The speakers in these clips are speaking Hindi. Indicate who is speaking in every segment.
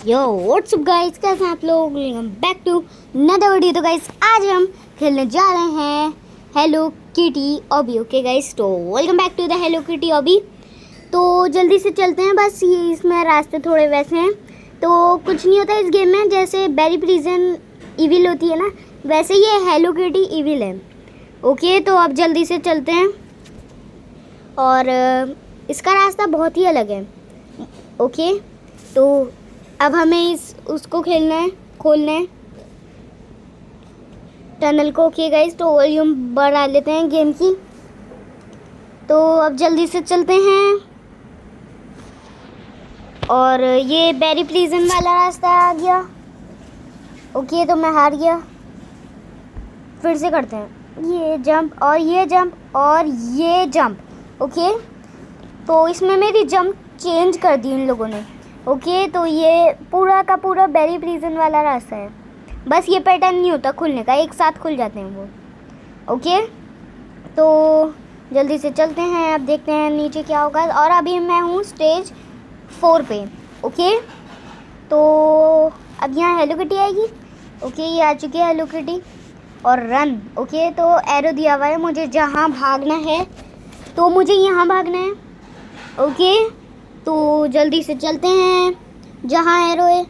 Speaker 1: यो व्हाट्सअप गाइस, कैसे हैं आप लोग। Welcome back to another video. तो गाइस आज हम खेलने जा रहे हैं hello kitty obby. Okay guys, तो welcome back to the hello kitty obby. तो जल्दी से चलते हैं, बस ये इसमें रास्ते थोड़े वैसे हैं तो कुछ नहीं होता इस गेम में। जैसे बेरी प्रिजन इविल होती है ना, वैसे ये हेलो किटी इविल है। ओके, तो अब जल्दी से चलते हैं और इसका रास्ता बहुत ही अलग है। ओके, तो अब हमें उसको खोलना है टनल को। ओके गाइस, तो वॉल्यूम बढ़ा लेते हैं गेम की। तो अब जल्दी से चलते हैं और ये बेरी प्रिजन वाला रास्ता आ गया। ओके, तो मैं हार गया। फिर से करते हैं, ये जंप और ये जंप और ये जंप। ओके, तो इसमें मेरी जंप चेंज कर दी इन लोगों ने। ओके, तो ये पूरा का पूरा बेरी प्रिजन वाला रास्ता है। बस ये पैटर्न नहीं होता खुलने का, एक साथ खुल जाते हैं वो। ओके, तो जल्दी से चलते हैं, अब देखते हैं नीचे क्या होगा। और अभी मैं हूँ स्टेज 4 पे। ओके, तो अब यहाँ हेलो किटी आएगी। ओके, ये आ चुकी है हेलो किटी और रन। ओके, तो एरो दिया हुआ है मुझे जहाँ भागना है, तो मुझे यहाँ भागना है। ओके, तो जल्दी से चलते हैं जहाँ एरो है।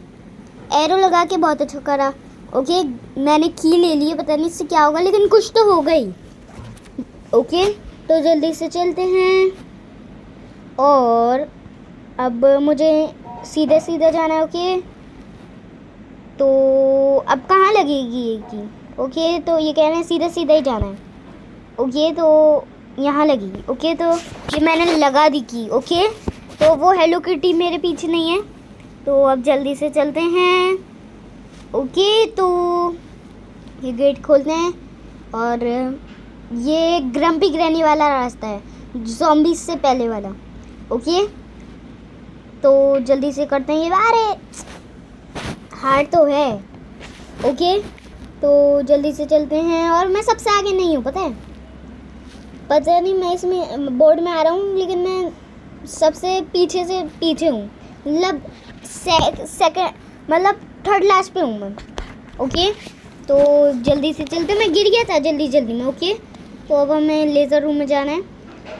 Speaker 1: एरो लगा के बहुत अच्छा करा। ओके, मैंने की ले ली है, पता नहीं इससे क्या होगा, लेकिन कुछ तो हो गई। ओके, तो जल्दी से चलते हैं और अब मुझे सीधे सीधे जाना है। ओके, तो अब कहाँ लगेगी ये की। ओके, तो ये कह रहे हैं सीधे सीधे ही जाना है। ओके, तो यहाँ लगेगी। ओके, तो ये मैंने लगा दी की। ओके, तो वो हेलो किटी मेरे पीछे नहीं है। तो अब जल्दी से चलते हैं। ओके, तो ये गेट खोलते हैं और ये ग्रम्पी ग्रैनी वाला रास्ता है, ज़ॉम्बीज़ से पहले वाला। ओके, तो जल्दी से करते हैं ये। अरे हार्ड तो है। ओके, तो जल्दी से चलते हैं और मैं सबसे आगे नहीं हूँ, पता नहीं मैं इसमें बोर्ड में आ रहा हूँ, लेकिन मैं सबसे पीछे से पीछे हूँ। मतलब सेकंड, मतलब थर्ड लास्ट पे हूँ मैं। ओके, तो जल्दी से चलते। मैं गिर गया था जल्दी में। ओके, तो अब हमें लेज़र रूम में जाना है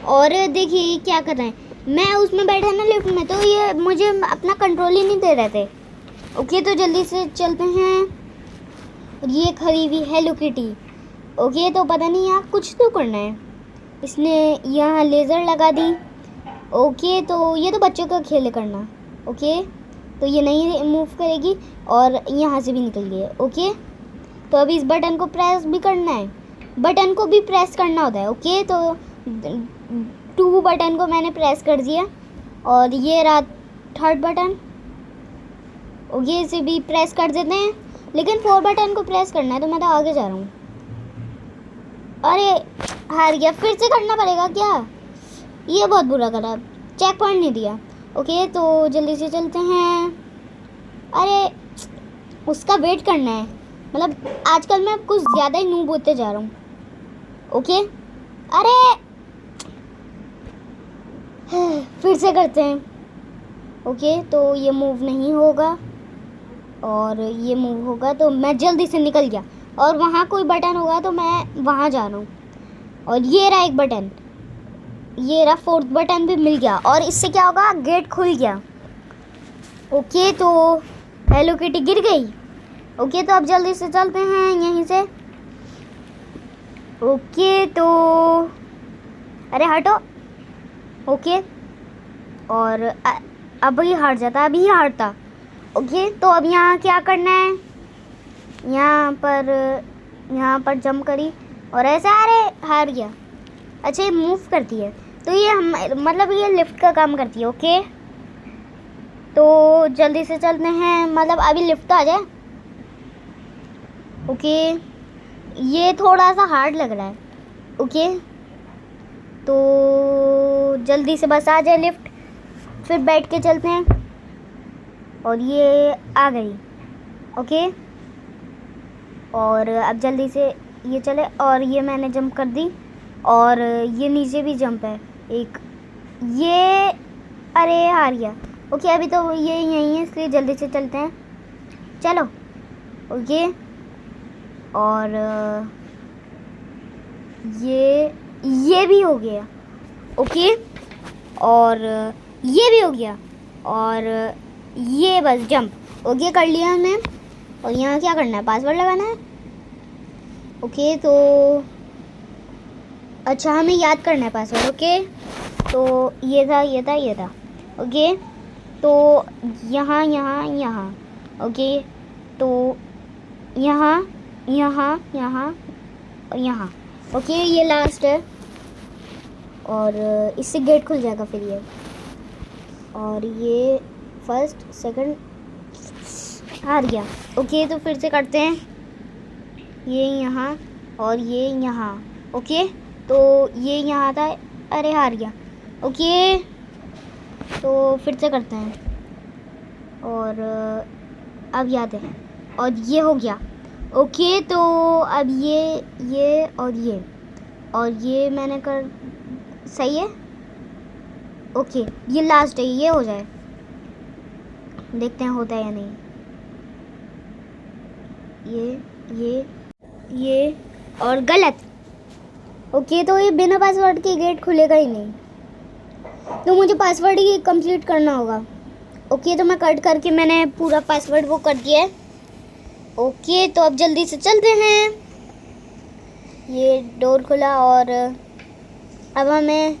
Speaker 1: और देखिए क्या कर रहे हैं। मैं उसमें बैठा ना लिफ्ट में, तो ये मुझे अपना कंट्रोल ही नहीं दे रहे थे। ओके, तो जल्दी से चलते हैं। और ये खड़ी हुई हेलो किटी। ओके, तो पता नहीं यहाँ कुछ तो करना है। इसने यहाँ लेज़र लगा दी। ओके, तो ये तो बच्चों का खेल करना। ओके, तो ये नहीं मूव करेगी और यहाँ से भी निकल गई है। ओके, तो अभी इस बटन को प्रेस भी करना है, बटन को भी प्रेस करना होता है। ओके, तो 2 बटन को मैंने प्रेस कर दिया और ये रहा 3rd बटन। ओके, इसे भी प्रेस कर देते हैं, लेकिन 4 बटन को प्रेस करना है, तो मैं तो आगे जा रहा हूँ। अरे हार गया, फिर से करना पड़ेगा क्या। ये बहुत बुरा करा, चेक पॉइंट नहीं दिया। ओके, तो जल्दी से चलते हैं। अरे उसका वेट करना है, मतलब आजकल मैं कुछ ज़्यादा ही नूब होते जा रहा हूँ। ओके, अरे फिर से करते हैं। ओके, तो ये मूव नहीं होगा और ये मूव होगा, तो मैं जल्दी से निकल गया। और वहाँ कोई बटन होगा तो मैं वहाँ जा रहा हूँ। और ये रहा एक बटन, ये रहा 4th बटन भी मिल गया और इससे क्या होगा, गेट खुल गया। ओके, तो हेलो किटी गिर गई। ओके, तो अब जल्दी से चलते हैं यहीं से। ओके, तो अरे हटो। ओके, और अब ये हार जाता, अभी हारता। ओके, तो अब यहाँ क्या करना है, यहाँ पर जंप करी और ऐसा। अरे हार गया। अच्छा, ये मूव करती है, तो ये मतलब ये लिफ्ट का काम करती है। ओके, तो जल्दी से चलते हैं, मतलब अभी लिफ्ट तो आ जाए। ओके, ये थोड़ा सा हार्ड लग रहा है। ओके, तो जल्दी से बस आ जाए लिफ्ट, फिर बैठ के चलते हैं। और ये आ गई। ओके, और अब जल्दी से ये चले और ये मैंने जंप कर दी और ये नीचे भी जंप है एक। ये अरे हार गया। ओके अभी तो ये यहीं है इसलिए जल्दी से चलते हैं, चलो। ओके और ये भी हो गया। ओके और ये भी हो गया और ये बस जंप। ओके कर लिया हमने। और यहाँ क्या करना है, पासवर्ड लगाना है। ओके तो अच्छा हमें याद करना है पासवर्ड। ओके तो ये था ये था ये था। ओके तो यहाँ यहाँ यहाँ। ओके तो यहाँ यहाँ यहाँ और यहाँ। ओके ये लास्ट है और इससे गेट खुल जाएगा फिर ये। और ये फर्स्ट सेकंड हार गया। ओके तो फिर से करते हैं, ये यहाँ और ये यहाँ। ओके तो ये यहाँ था, अरे हार गया। ओके तो फिर से करते हैं और अब याद है और ये हो गया। ओके तो अब ये और ये मैंने कर सही है। ओके ये लास्ट है, ये हो जाए, देखते हैं होता है या नहीं। ये और गलत। ओके तो ये बिना पासवर्ड के गेट खुलेगा ही नहीं, तो मुझे पासवर्ड ही कंप्लीट करना होगा। ओके तो मैं कट करके मैंने पूरा पासवर्ड वो कर दिया है। ओके तो अब जल्दी से चलते हैं। ये डोर खुला और अब हमें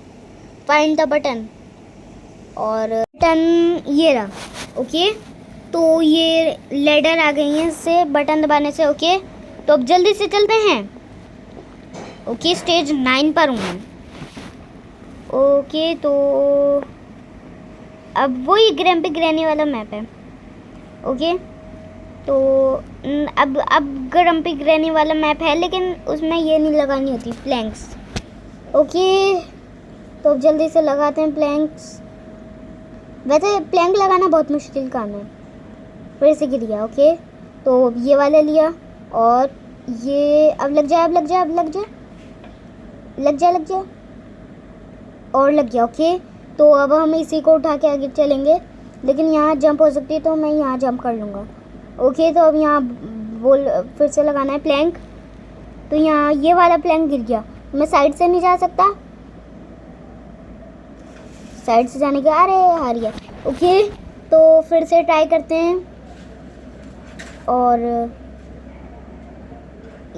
Speaker 1: फाइंड द बटन और बटन ये रहा। ओके तो ये लेडर आ गई है इससे बटन दबाने से। ओके तो अब जल्दी से चलते हैं। ओके स्टेज 9 पर हूँ मैं। ओके तो अब वही ग्रैम्पी ग्रैनी वाला मैप है। ओके तो अब ग्रैम्पी ग्रैनी वाला मैप है, लेकिन उसमें ये नहीं लगानी होती प्लैंक्स। ओके तो अब जल्दी से लगाते हैं प्लैंक्स। वैसे प्लैंक लगाना बहुत मुश्किल काम है। फिर से गिर गया। ओके तो ये वाला लिया और ये अब लग जाए, अब लग जाए, अब लग जाए, लग जाए, लग जाए और लग गया। ओके तो अब हम इसी को उठा के आगे चलेंगे, लेकिन यहाँ जंप हो सकती है तो मैं यहाँ जंप कर लूँगा। ओके तो अब यहाँ बोल फिर से लगाना है प्लैंक। तो यहाँ ये वाला प्लैंक गिर गया, मैं साइड से नहीं जा सकता, साइड से जाने का, अरे हार गया। ओके तो फिर से ट्राई करते हैं और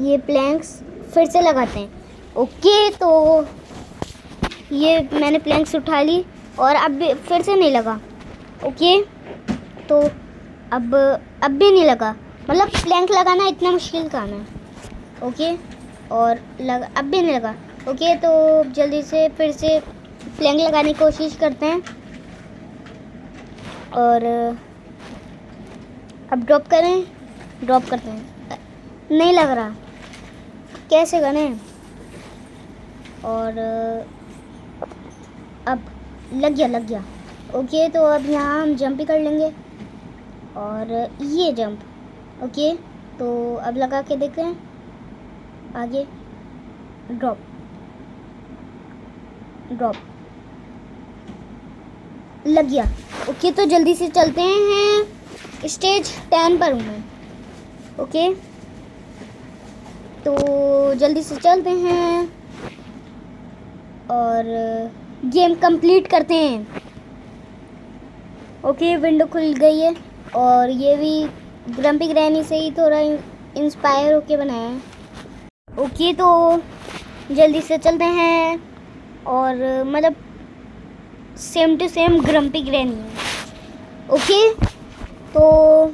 Speaker 1: ये प्लैंक्स फिर से लगाते हैं। ओके तो ये मैंने प्लैंक्स उठा ली और अब फिर से नहीं लगा। ओके तो अब भी नहीं लगा, मतलब प्लैंक लगाना इतना मुश्किल काम है। ओके और अब भी नहीं लगा। ओके तो जल्दी से फिर से प्लैंक लगाने की कोशिश करते हैं और अब ड्रॉप करें, ड्रॉप करते हैं, नहीं लग रहा, कैसे करें। और अब लग गया, लग गया। ओके तो अब यहाँ हम जंप ही कर लेंगे और ये जंप। ओके तो अब लगा के देखते हैं, आगे ड्रॉप, ड्रॉप, लग गया। ओके तो जल्दी से चलते हैं, स्टेज 10 पर हूँ मैं। ओके तो जल्दी से चलते हैं और गेम कंप्लीट करते हैं। ओके विंडो खुल गई है और ये भी ग्रम्पी ग्रैनी से ही थोड़ा इंस्पायर होके बनाया है। ओके तो जल्दी से चलते हैं और मतलब same to same grumpy granny है। ओके तो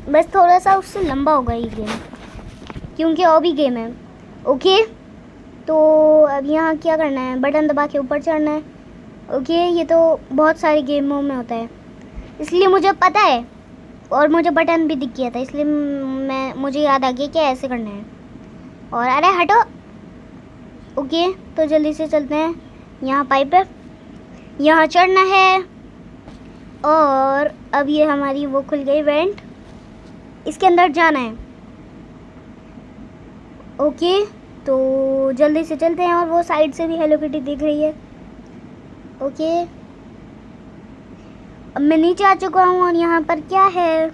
Speaker 1: बस थोड़ा सा उससे लंबा होगा ये गेम, क्योंकि और भी गेम है। ओके तो अब यहाँ क्या करना है, बटन दबा के ऊपर चढ़ना है। ओके ये तो बहुत सारे गेमों में होता है, इसलिए मुझे पता है और मुझे बटन भी दिख गया था, इसलिए मुझे याद आ गया कि ऐसे करना है। और अरे हटो। ओके तो जल्दी से चलते हैं, यहाँ पाइप है, यहाँ चढ़ना है और अब ये हमारी वो खुल गई वेंट, इसके अंदर जाना है। ओके तो जल्दी से चलते हैं और वो साइड से भी हेलो किटी दिख रही है। ओके अब मैं नीचे आ चुका हूँ और यहाँ पर क्या है?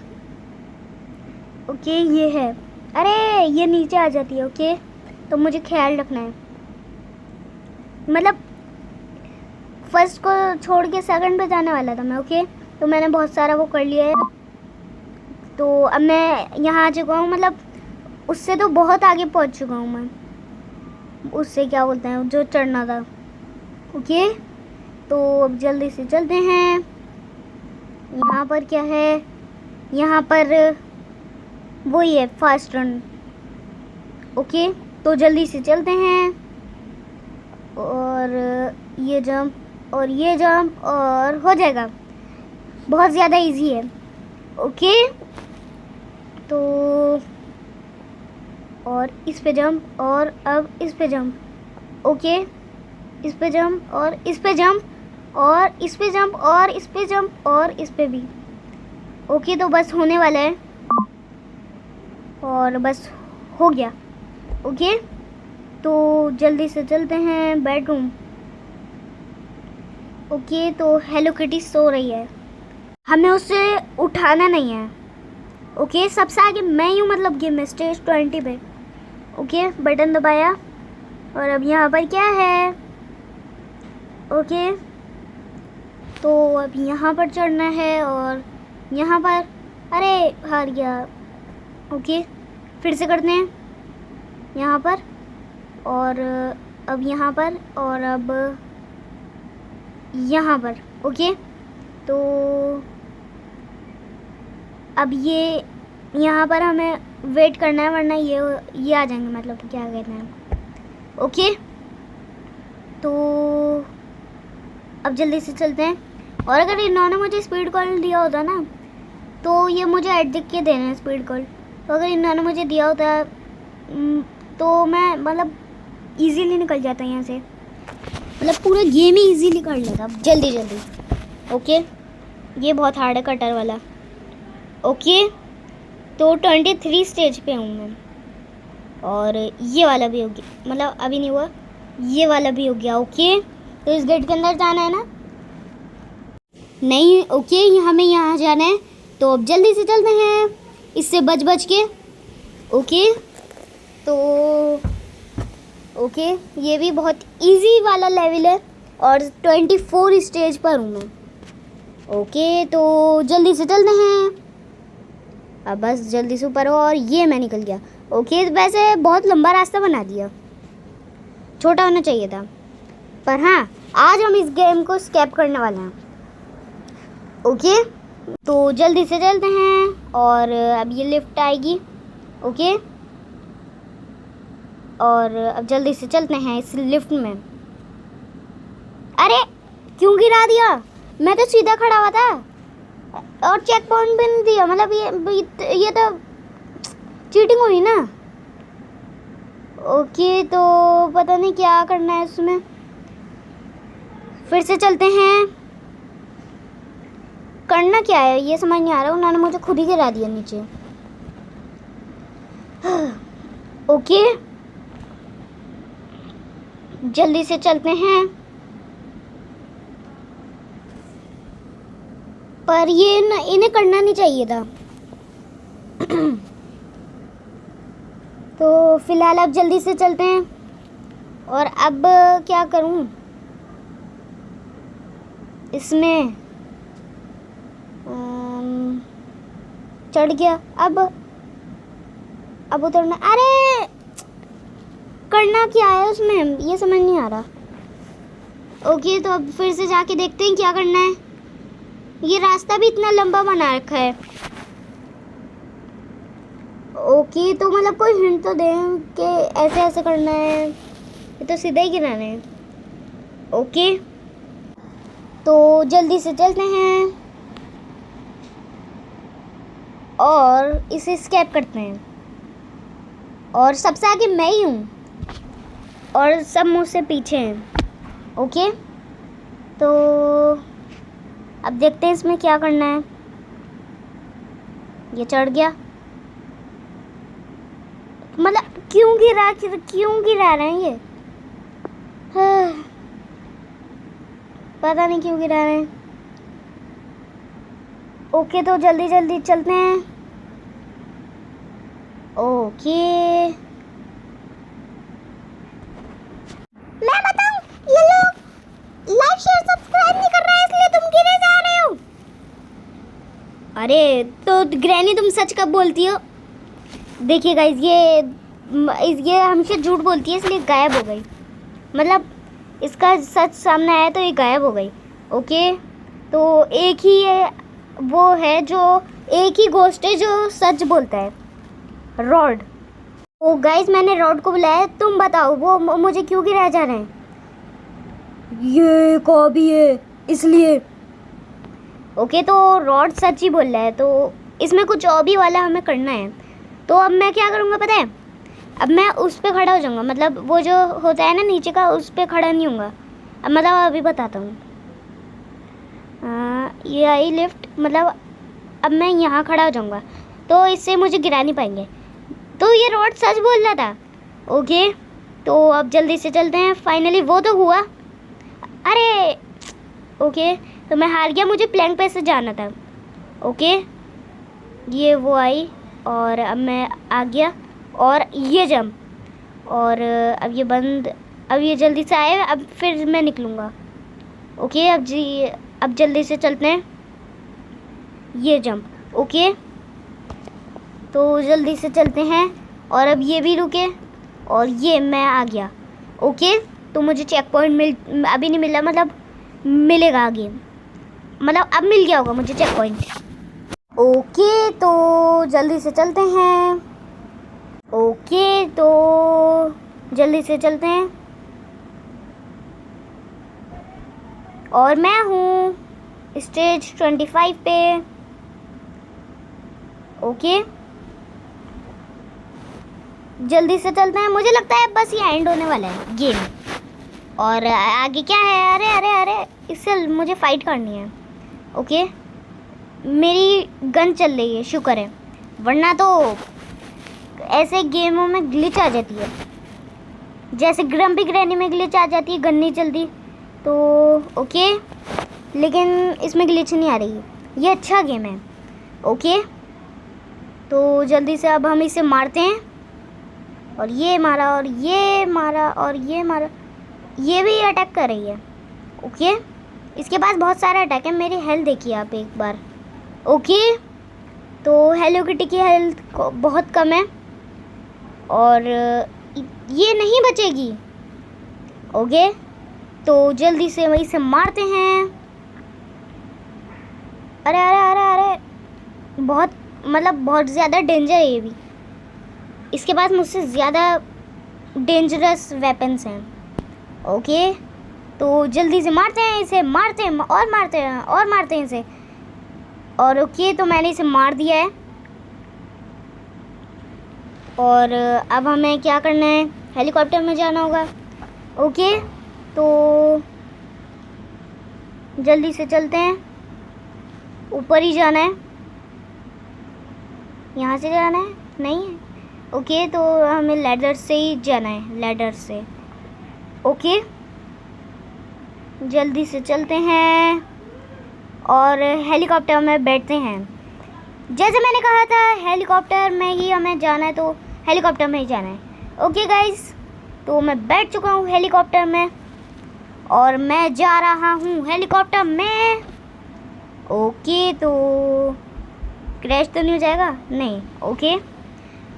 Speaker 1: ओके ये है। अरे ये नीचे आ जाती है। ओके तो मुझे ख्याल रखना है, मतलब फर्स्ट को छोड़ के सेकंड पे जाने वाला था मैं। ओके तो मैंने बहुत सारा वो कर लिया है। तो अब मैं यहाँ आ चुका हूँ, मतलब उससे तो बहुत आगे पहुँच चुका हूँ मैं, उससे क्या बोलते हैं जो चढ़ना था। ओके तो अब जल्दी से चलते हैं। यहाँ पर क्या है? यहाँ पर वही है फास्ट रन। ओके तो जल्दी से चलते हैं और ये जंप और ये जंप और हो जाएगा। बहुत ज़्यादा इजी है। ओके तो और इस पे जंप और अब इस पे जंप। ओके इस पे जंप और इस पे जंप और इस पे जंप और इस पे जंप और इस पे भी। ओके तो बस होने वाला है और बस हो गया। ओके तो जल्दी से चलते हैं बेडरूम। ओके तो हेलो किटी सो रही है, हमें उसे उठाना नहीं है। ओके सबसे आगे मैं ही हूँ, मतलब गेम में स्टेज 20 पे। ओके बटन दबाया और अब यहाँ पर क्या है? ओके तो अब यहाँ पर चढ़ना है और यहाँ पर, अरे हार गया। ओके फिर से करते हैं यहाँ पर और अब यहाँ पर और अब यहाँ पर। ओके तो अब ये यहाँ पर हमें वेट करना है, वरना ये आ जाएंगे, मतलब क्या कहते हैं। ओके तो अब जल्दी से चलते हैं। और अगर इन्होंने मुझे स्पीड कॉल दिया होता ना, तो ये मुझे ऐड दिख के देना है स्पीड कॉल। तो अगर इन्होंने मुझे दिया होता तो मैं मतलब इजीली निकल जाता यहाँ से, मतलब पूरा गेम ही इजीली कर लेता जल्दी जल्दी। ओके ये बहुत हार्ड है कटर वाला। ओके तो 23 स्टेज पे हूँ मैं और ये वाला भी हो गया, मतलब अभी नहीं हुआ, ये वाला भी हो गया। ओके तो इस गेट के अंदर जाना है ना? नहीं। ओके हमें यहाँ जाना है, तो अब जल्दी से चलते हैं इससे बच के। ओके तो ओके ये भी बहुत इजी वाला लेवल है और 24 स्टेज पर हूँ मैं। ओके तो जल्दी से चलते हैं, अब बस जल्दी से ऊपर हो और ये मैं निकल गया। ओके वैसे बहुत लंबा रास्ता बना दिया, छोटा होना चाहिए था, पर हाँ आज हम इस गेम को स्केप करने वाले हैं। ओके तो जल्दी से चलते हैं और अब ये लिफ्ट आएगी। ओके और अब जल्दी से चलते हैं इस लिफ्ट में। अरे क्यों गिरा दिया? मैं तो सीधा खड़ा हुआ था और चेक पॉइंट भी नहीं दिया, मतलब ये तो चीटिंग हुई ना। ओके तो पता नहीं क्या करना है उसमें, फिर से चलते हैं। करना क्या है ये समझ नहीं आ रहा, उन्होंने मुझे खुद ही गिरा दिया नीचे। ओके जल्दी से चलते हैं, पर ये इन्हें करना नहीं चाहिए था। तो फिलहाल अब जल्दी से चलते हैं और अब क्या करूं इसमें? चढ़ गया। अब उतरना, अरे करना क्या है उसमें ये समझ नहीं आ रहा। ओके तो अब फिर से जाके देखते हैं क्या करना है। ये रास्ता भी इतना लंबा बना रखा है। ओके तो मतलब कोई हिंट तो दें कि ऐसे ऐसे करना है, ये तो सीधा ही गिराना है। ओके तो जल्दी से चलते हैं और इसे स्केप करते हैं और सबसे आगे मैं ही हूँ और सब मुझसे पीछे हैं। ओके तो अब देखते हैं इसमें क्या करना है। ये चढ़ गया, मतलब क्यों गिरा रहे हैं ये? पता नहीं क्यों गिरा रहे हैं। ओके तो जल्दी जल्दी चलते हैं। ओके मैं बताऊं, ये लोग लाइक शेयर सब्सक्राइब नहीं कर रहे हैं, इसलिए तुम गिरे जा रहे हो। अरे तो ग्रैनी तुम सच कब बोलती हो? देखिए गाइस, ये हमेशा झूठ बोलती है, इसलिए गायब हो गई। मतलब इसका सच सामने आया तो ये गायब हो गई। ओके तो एक ही वो है जो एक ही गोस्ट है जो सच बोलता है, रॉड। ओ गाइस मैंने रॉड को बुलाया, तुम बताओ वो मुझे क्यों गिराया जा रहे हैं? ये कॉबी है इसलिए। ओके तो रॉड सच ही बोल रहा है, तो इसमें कुछ ऑबी वाला हमें करना है। तो अब मैं क्या करूँगा पता है? अब मैं उस पर खड़ा हो जाऊँगा, मतलब वो जो होता है ना नीचे का, उस पर खड़ा नहीं होऊंगा। अब मतलब अभी बताता हूँ। ये आई लिफ्ट, मतलब अब मैं यहाँ खड़ा हो जाऊँगा तो इससे मुझे गिरा नहीं पाएंगे। तो ये रॉड सच बोल रहा था। ओके तो अब जल्दी से चलते हैं। फाइनली वो तो हुआ। अरे ओके तो मैं हार गया, मुझे प्लैंक पे से जाना था। ओके ये वो आई और अब मैं आ गया और ये जंप, और अब ये बंद, अब ये जल्दी से आए, अब फिर मैं निकलूँगा। ओके अब जल्दी से चलते हैं। ये जंप। ओके तो जल्दी से चलते हैं और अब ये भी रुके और ये मैं आ गया। ओके तो मुझे चेक पॉइंट अभी नहीं मिला, मतलब मिलेगा आगे, मतलब अब मिल गया होगा मुझे चेक पॉइंट। ओके तो जल्दी से चलते हैं। ओके तो जल्दी से चलते हैं और मैं हूँ स्टेज 25 पे। ओके जल्दी से चलते हैं। मुझे लगता है बस ये एंड होने वाला है गेम, और आगे क्या है? अरे अरे अरे इससे मुझे फाइट करनी है। ओके मेरी गन चल रही है, शुक्र है, वरना तो ऐसे गेमों में ग्लिच आ जाती है, जैसे ग्रम्पी ग्रैनी में ग्लिच आ जाती है, गन नहीं चलती तो। ओके लेकिन इसमें ग्लिच नहीं आ रही है, ये अच्छा गेम है। ओके तो जल्दी से अब हम इसे मारते हैं, और ये मारा और ये मारा और ये मारा, ये भी अटैक कर रही है। ओके इसके पास बहुत सारा अटैक है। मेरी हेल्थ देखिए आप एक बार। ओके तो हेलो किटी की हेल्थ बहुत कम है और ये नहीं बचेगी। ओके तो जल्दी से वहीं से मारते हैं। अरे अरे अरे अरे बहुत, मतलब बहुत ज़्यादा डेंजर है ये भी, इसके पास मुझसे ज़्यादा डेंजरस वेपन्स हैं। ओके तो जल्दी से मारते हैं इसे, मारते हैं और मारते हैं और मारते हैं इसे। और ओके तो मैंने इसे मार दिया है, और अब हमें क्या करना है? हेलीकॉप्टर में जाना होगा। ओके तो जल्दी से चलते हैं, ऊपर ही जाना है, यहाँ से जाना है नहीं है। ओके तो हमें लैडर से ही जाना है, लैडर से। ओके जल्दी से चलते हैं और हेलीकॉप्टर में बैठते हैं। जैसे मैंने कहा था हेलीकॉप्टर में ही हमें जाना है, तो हेलीकॉप्टर में ही जाना है। ओके गाइस तो मैं बैठ चुका हूँ हेलीकॉप्टर में और मैं जा रहा हूँ हेलीकॉप्टर में। ओके तो क्रैश तो नहीं हो जाएगा? नहीं। ओके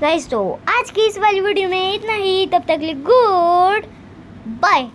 Speaker 1: गाइस तो आज की इस वाली वीडियो में इतना ही, तब तक के लिए गुड बाय।